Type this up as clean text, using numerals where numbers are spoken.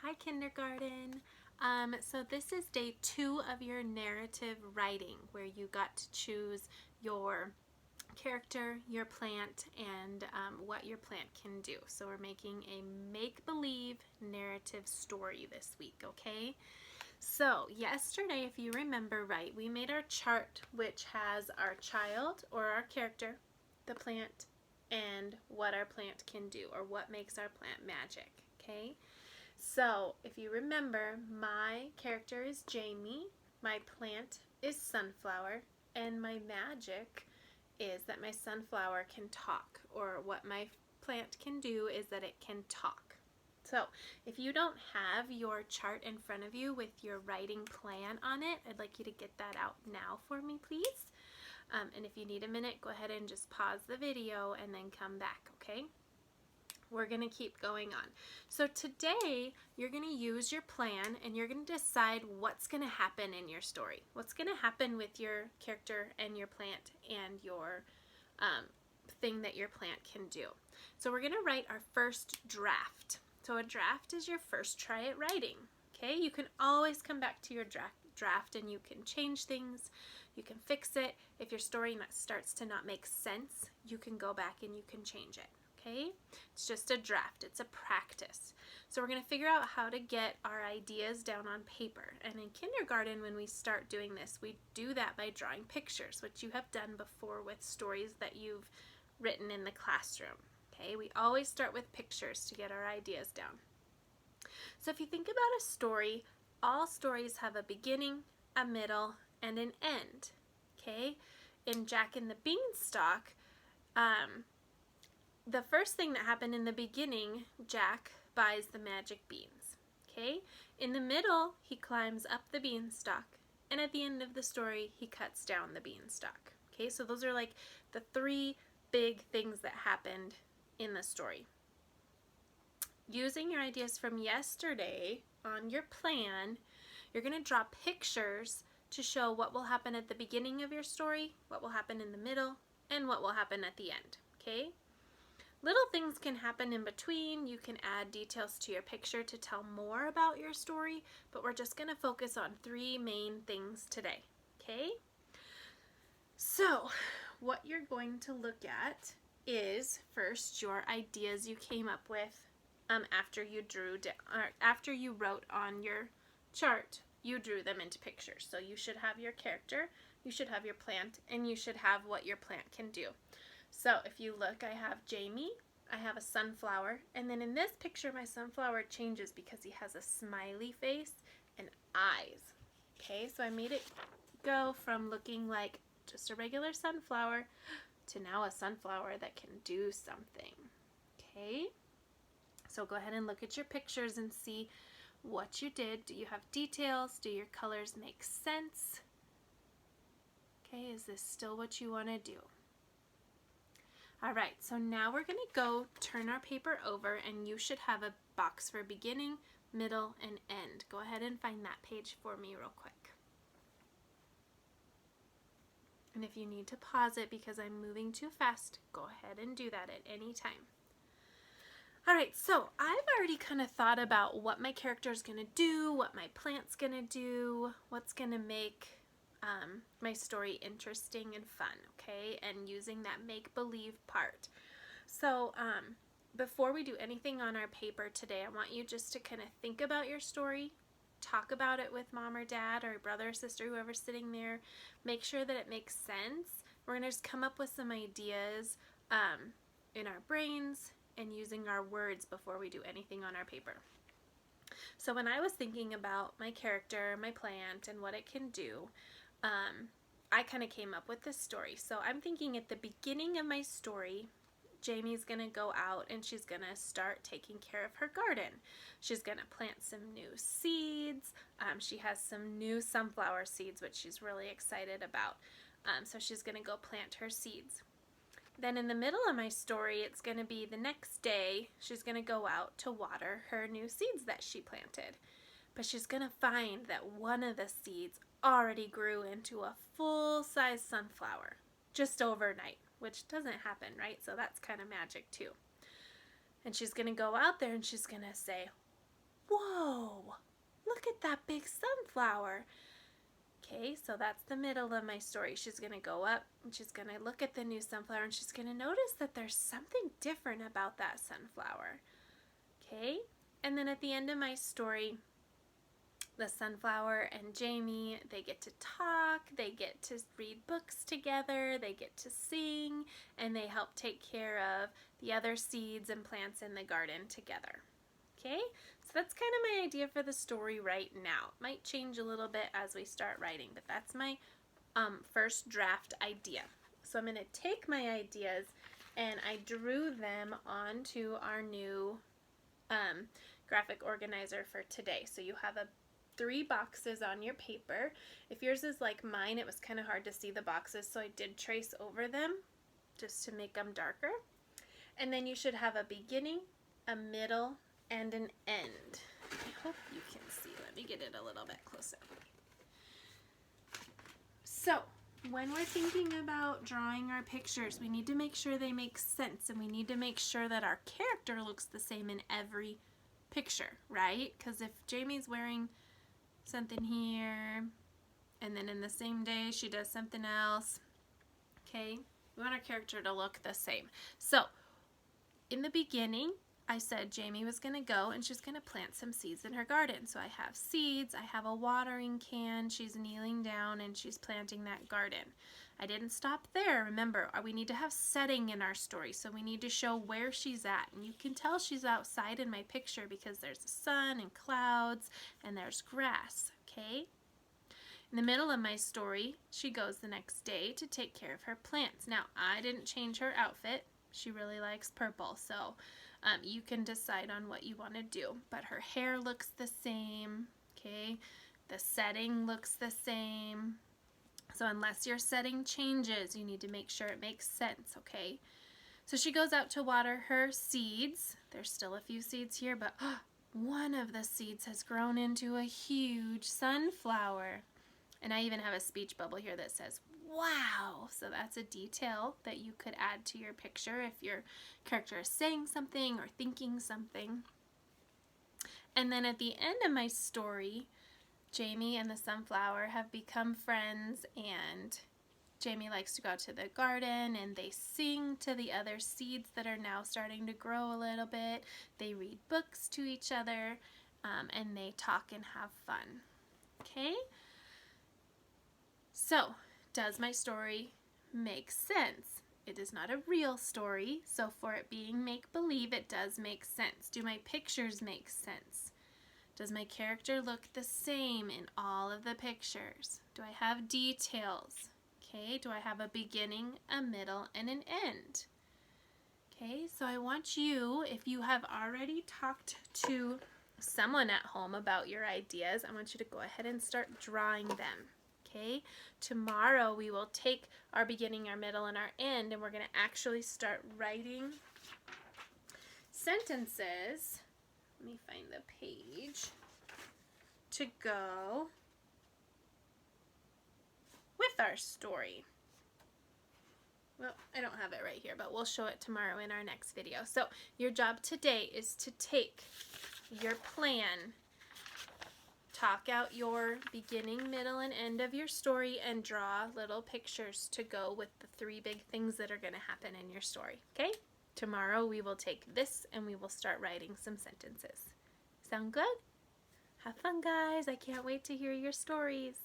Hi kindergarten. So this is day 2 of your narrative writing where you got to choose your character, your plant, and what your plant can do. So we're making a make-believe narrative story this week, okay? So yesterday, if you remember right, we made our chart which has our child or our character, the plant, and what our plant can do or what makes our plant magic, okay? So if you remember, my character is Jamie, my plant is Sunflower, and my magic is that my sunflower can talk, or what my plant can do is that it can talk. So if you don't have your chart in front of you with your writing plan on it, I'd like you to get that out now for me, please. And if you need a minute, go ahead and just pause the video and then come back, okay? We're going to keep going on. So today you're going to use your plan and you're going to decide what's going to happen in your story. What's going to happen with your character and your plant and your thing that your plant can do. So we're going to write our first draft. So a draft is your first try at writing. Okay, you can always come back to your draft and you can change things. You can fix it. If your story starts to not make sense, you can go back and you can change it. Okay? It's just a draft. It's a practice. So we're going to figure out how to get our ideas down on paper. And in kindergarten, when we start doing this, we do that by drawing pictures, which you have done before with stories that you've written in the classroom. Okay? We always start with pictures to get our ideas down. So if you think about a story, all stories have a beginning, a middle, and an end. Okay? In Jack and the Beanstalk, the first thing that happened in the beginning, Jack buys the magic beans. Okay? In the middle, he climbs up the beanstalk. And at the end of the story, he cuts down the beanstalk. Okay? So those are like the 3 big things that happened in the story. Using your ideas from yesterday on your plan, you're going to draw pictures to show what will happen at the beginning of your story, what will happen in the middle, and what will happen at the end. Okay? Little things can happen in between. You can add details to your picture to tell more about your story, but we're just going to focus on 3 main things today, okay? So, what you're going to look at is first your ideas you came up with after you wrote on your chart. You drew them into pictures. So you should have your character, you should have your plant, and you should have what your plant can do. So if you look, I have Jamie, I have a sunflower, and then in this picture my sunflower changes because he has a smiley face and eyes. Okay, so I made it go from looking like just a regular sunflower to now a sunflower that can do something. Okay, so go ahead and look at your pictures and see what you did. Do you have details? Do your colors make sense? Okay, is this still what you want to do? Alright, so now we're going to go turn our paper over and you should have a box for beginning, middle, and end. Go ahead and find that page for me real quick. And if you need to pause it because I'm moving too fast, go ahead and do that at any time. Alright, so I've already kind of thought about what my character is going to do, what my plant's going to do, what's going to make my story interesting and fun, okay, and using that make-believe part. So before we do anything on our paper today, I want you just to kind of think about your story, talk about it with mom or dad or brother or sister, whoever's sitting there, make sure that it makes sense. We're going to just come up with some ideas in our brains and using our words before we do anything on our paper. So when I was thinking about my character, my plant, and what it can do, I kind of came up with this story. So I'm thinking at the beginning of my story, Jamie's going to go out and she's going to start taking care of her garden. She's going to plant some new seeds. She has some new sunflower seeds, which she's really excited about. So she's going to go plant her seeds. Then in the middle of my story, it's going to be the next day, she's going to go out to water her new seeds that she planted. But she's going to find that one of the seeds already grew into a full-size sunflower just overnight, which doesn't happen, right? So that's kind of magic too. And she's going to go out there and she's going to say, whoa, look at that big sunflower. Okay, so that's the middle of my story. She's going to go up and she's going to look at the new sunflower and she's going to notice that there's something different about that sunflower. Okay, and then at the end of my story, the sunflower and Jamie, they get to talk, they get to read books together, they get to sing, and they help take care of the other seeds and plants in the garden together. Okay, so that's kind of my idea for the story right now. It might change a little bit as we start writing, but that's my first draft idea. So I'm going to take my ideas and I drew them onto our new graphic organizer for today. So you have 3 boxes on your paper. If yours is like mine, it was kind of hard to see the boxes, so I did trace over them just to make them darker. And then you should have a beginning, a middle, and an end. I hope you can see. Let me get it a little bit closer. So, when we're thinking about drawing our pictures, we need to make sure they make sense, and we need to make sure that our character looks the same in every picture, right? Because if Jamie's wearing something here, and then in the same day she does something else, okay, we want our character to look the same. So, in the beginning, I said Jamie was going to go and she's going to plant some seeds in her garden. So I have seeds, I have a watering can, she's kneeling down and she's planting that garden. I didn't stop there. Remember, we need to have setting in our story, so we need to show where she's at. And you can tell she's outside in my picture because there's the sun and clouds and there's grass, okay? In the middle of my story, she goes the next day to take care of her plants. Now, I didn't change her outfit. She really likes purple, so you can decide on what you want to do. But her hair looks the same, okay? The setting looks the same. So unless your setting changes, you need to make sure it makes sense, okay? So she goes out to water her seeds. There's still a few seeds here, but one of the seeds has grown into a huge sunflower. And I even have a speech bubble here that says, wow! So that's a detail that you could add to your picture if your character is saying something or thinking something. And then at the end of my story, Jamie and the sunflower have become friends, and Jamie likes to go out to the garden and they sing to the other seeds that are now starting to grow a little bit. They read books to each other, and they talk and have fun. Okay? So, does my story make sense? It is not a real story, so for it being make-believe, it does make sense. Do my pictures make sense? Does my character look the same in all of the pictures? Do I have details? Okay, do I have a beginning, a middle, and an end? Okay, so I want you, if you have already talked to someone at home about your ideas, I want you to go ahead and start drawing them. Okay, tomorrow we will take our beginning, our middle, and our end, and we're going to actually start writing sentences. Let me find the page to go with our story. Well, I don't have it right here, but we'll show it tomorrow in our next video. So your job today is to take your plan, talk out your beginning, middle, and end of your story, and draw little pictures to go with the 3 big things that are going to happen in your story. Okay? Tomorrow we will take this and we will start writing some sentences. Sound good? Have fun, guys. I can't wait to hear your stories.